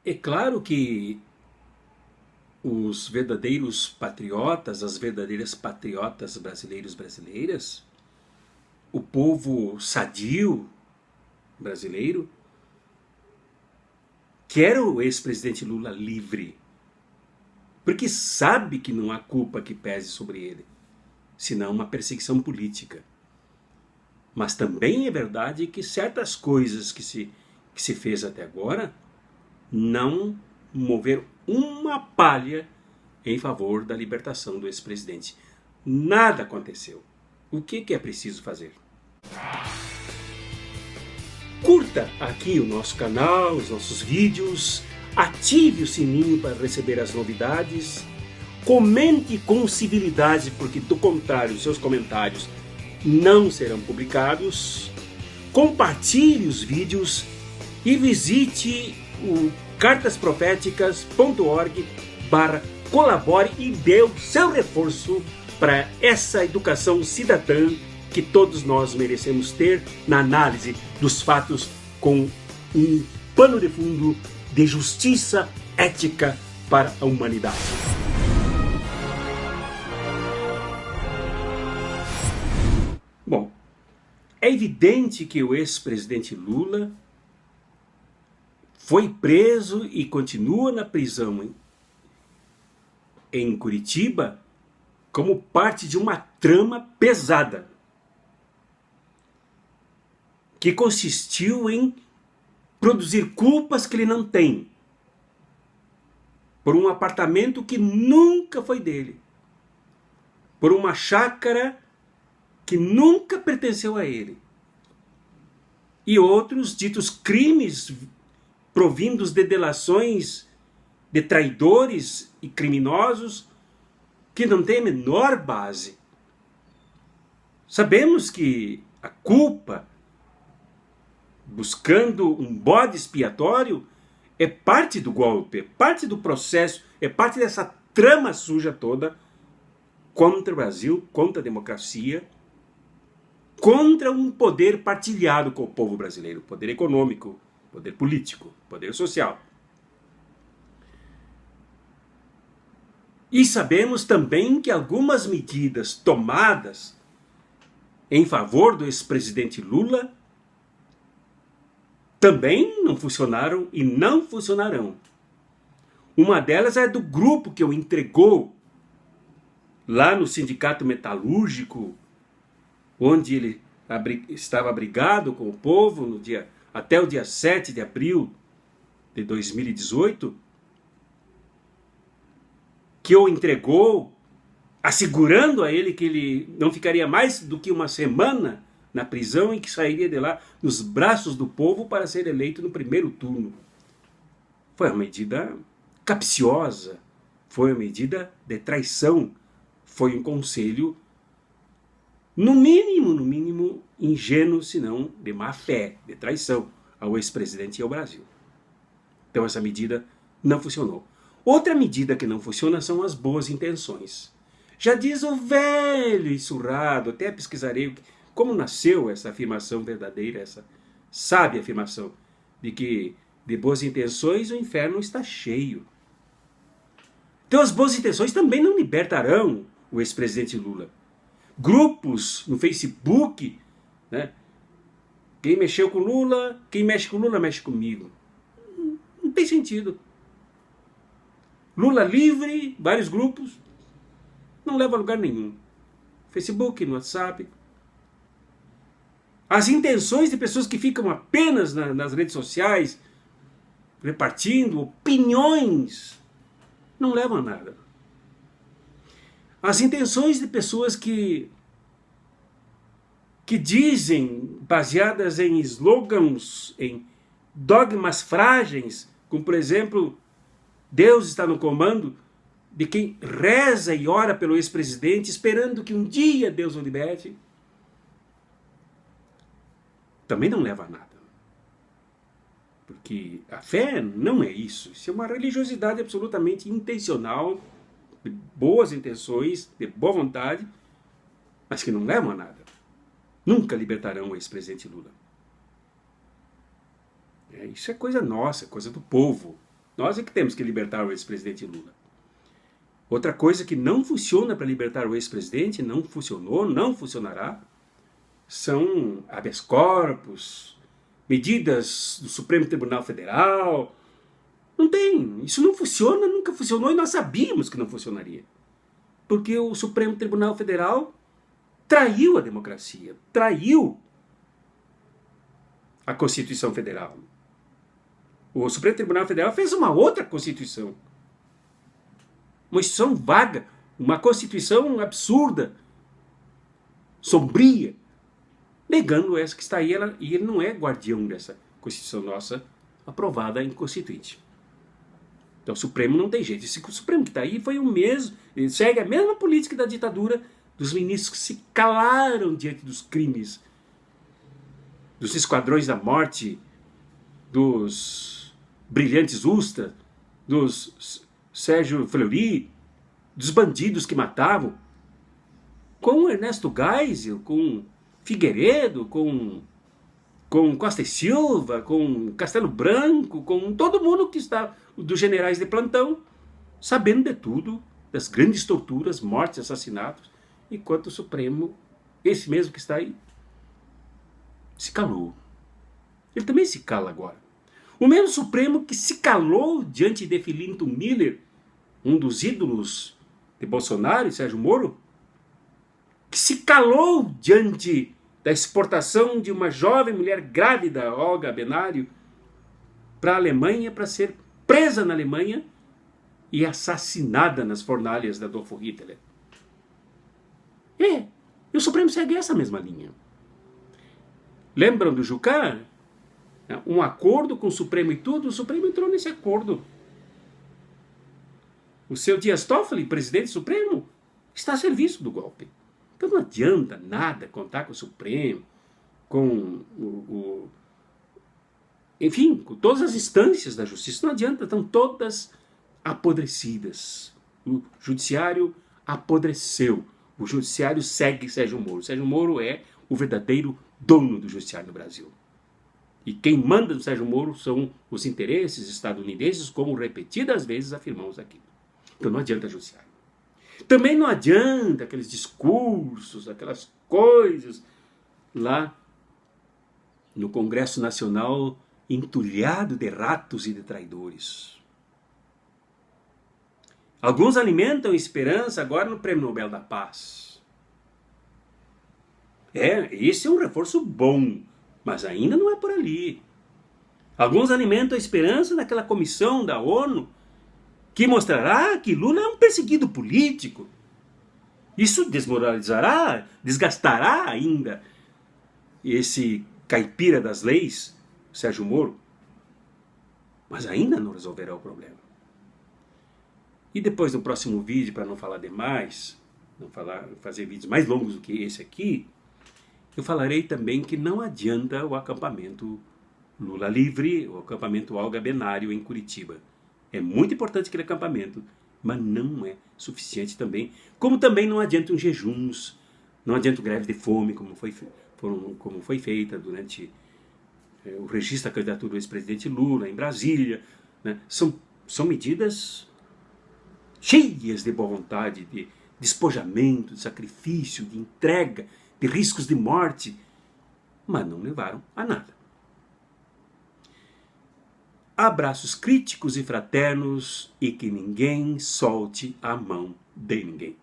É claro que os verdadeiros patriotas, as verdadeiras patriotas brasileiros brasileiras, o povo sadio brasileiro, quer o ex-presidente Lula livre, porque sabe que não há culpa que pese sobre ele, senão uma perseguição política. Mas também é verdade que certas coisas que se fez até agora não moveram uma palha em favor da libertação do ex-presidente. Nada aconteceu. O que é preciso fazer? Curta aqui o nosso canal, os nossos vídeos, ative o sininho para receber as novidades, comente com civilidade, porque do contrário, seus comentários não serão publicados, compartilhe os vídeos e visite o cartasproféticas.org/colabore e dê o seu reforço para essa educação cidadã que todos nós merecemos ter na análise dos fatos com um pano de fundo de justiça ética para a humanidade. Bom, é evidente que o ex-presidente Lula foi preso e continua na prisão em Curitiba como parte de uma trama pesada, que consistiu em produzir culpas que ele não tem, por um apartamento que nunca foi dele, por uma chácara que nunca pertenceu a ele, e outros ditos crimes provindos de delações de traidores e criminosos que não têm a menor base. Sabemos que a culpa, buscando um bode expiatório, é parte do golpe, é parte do processo, é parte dessa trama suja toda contra o Brasil, contra a democracia, contra um poder partilhado com o povo brasileiro, poder econômico, poder político, poder social. E sabemos também que algumas medidas tomadas em favor do ex-presidente Lula também não funcionaram e não funcionarão. Uma delas é do grupo que o entregou lá no Sindicato Metalúrgico, onde ele estava abrigado com o povo até o dia 7 de abril de 2018, que o entregou, assegurando a ele que ele não ficaria mais do que uma semana na prisão e que sairia de lá nos braços do povo para ser eleito no primeiro turno. Foi uma medida capciosa, foi uma medida de traição, foi um conselho, no mínimo, ingênuo, se não de má fé, de traição ao ex-presidente e ao Brasil. Então essa medida não funcionou. Outra medida que não funciona são as boas intenções. Já diz o velho e surrado, até pesquisarei como nasceu essa afirmação verdadeira, essa sábia afirmação, de que de boas intenções o inferno está cheio. Então as boas intenções também não libertarão o ex-presidente Lula. Grupos no Facebook, né? Quem mexeu com Lula, quem mexe com Lula mexe comigo. Não tem sentido. Lula livre, vários grupos, não leva a lugar nenhum. Facebook, no WhatsApp. As intenções de pessoas que ficam apenas nas redes sociais, repartindo opiniões, não levam a nada. As intenções de pessoas que dizem, baseadas em slogans, em dogmas frágeis, como por exemplo, Deus está no comando, de quem reza e ora pelo ex-presidente, esperando que um dia Deus o liberte, também não leva a nada. Porque a fé não é isso. Isso é uma religiosidade absolutamente intencional, de boas intenções, de boa vontade, mas que não levam a nada. Nunca libertarão o ex-presidente Lula. Isso é coisa nossa, coisa do povo. Nós é que temos que libertar o ex-presidente Lula. Outra coisa que não funciona para libertar o ex-presidente, não funcionou, não funcionará, são habeas corpus, medidas do Supremo Tribunal Federal. Não tem, isso não funciona, nunca funcionou e nós sabíamos que não funcionaria. Porque o Supremo Tribunal Federal traiu a democracia, traiu a Constituição Federal. O Supremo Tribunal Federal fez uma outra Constituição. Uma Constituição vaga, uma Constituição absurda, sombria, negando essa que está aí, e ele não é guardião dessa Constituição nossa, aprovada em Constituinte. Então o Supremo não tem jeito. O Supremo que está aí foi o mesmo, ele segue a mesma política da ditadura dos ministros que se calaram diante dos crimes, dos esquadrões da morte, dos brilhantes Ustra, dos Sérgio Fleury, dos bandidos que matavam, com Ernesto Geisel, com Figueiredo, com Costa e Silva, com Castelo Branco, com todo mundo que está, dos generais de plantão, sabendo de tudo, das grandes torturas, mortes, assassinatos, enquanto o Supremo, esse mesmo que está aí, se calou. Ele também se cala agora. O mesmo Supremo que se calou diante de Filinto Miller, um dos ídolos de Bolsonaro e Sérgio Moro, que se calou diante da exportação de uma jovem mulher grávida, Olga Benário, para a Alemanha, para ser presa na Alemanha e assassinada nas fornalhas da Adolf Hitler. E o Supremo segue essa mesma linha. Lembram do Jucá? Um acordo com o Supremo e tudo, o Supremo entrou nesse acordo. O seu Dias Toffoli, presidente Supremo, está a serviço do golpe. Então não adianta nada contar com o Supremo, com enfim, com todas as instâncias da justiça. Não adianta, estão todas apodrecidas. O judiciário apodreceu. O judiciário segue Sérgio Moro. Sérgio Moro é o verdadeiro dono do judiciário no Brasil. E quem manda no Sérgio Moro são os interesses estadunidenses, como repetidas vezes afirmamos aqui. Então não adianta judiciário. Também não adianta aqueles discursos, aquelas coisas lá no Congresso Nacional entulhado de ratos e de traidores. Alguns alimentam esperança agora no Prêmio Nobel da Paz. Esse é um reforço bom, mas ainda não é por ali. Alguns alimentam a esperança naquela comissão da ONU que mostrará que Lula é um perseguido político. Isso desmoralizará, desgastará ainda esse caipira das leis, Sérgio Moro, mas ainda não resolverá o problema. E depois no próximo vídeo, para não falar demais, fazer vídeos mais longos do que esse aqui, eu falarei também que não adianta o acampamento Lula Livre, o acampamento Olga Benário em Curitiba. É muito importante aquele acampamento, mas não é suficiente também. Como também não adiantam jejuns, não adianta greve de fome, como foi feita durante o registro da candidatura do ex-presidente Lula em Brasília. Né? São medidas cheias de boa vontade, de despojamento, de sacrifício, de entrega, de riscos de morte, mas não levaram a nada. Abraços críticos e fraternos e que ninguém solte a mão de ninguém.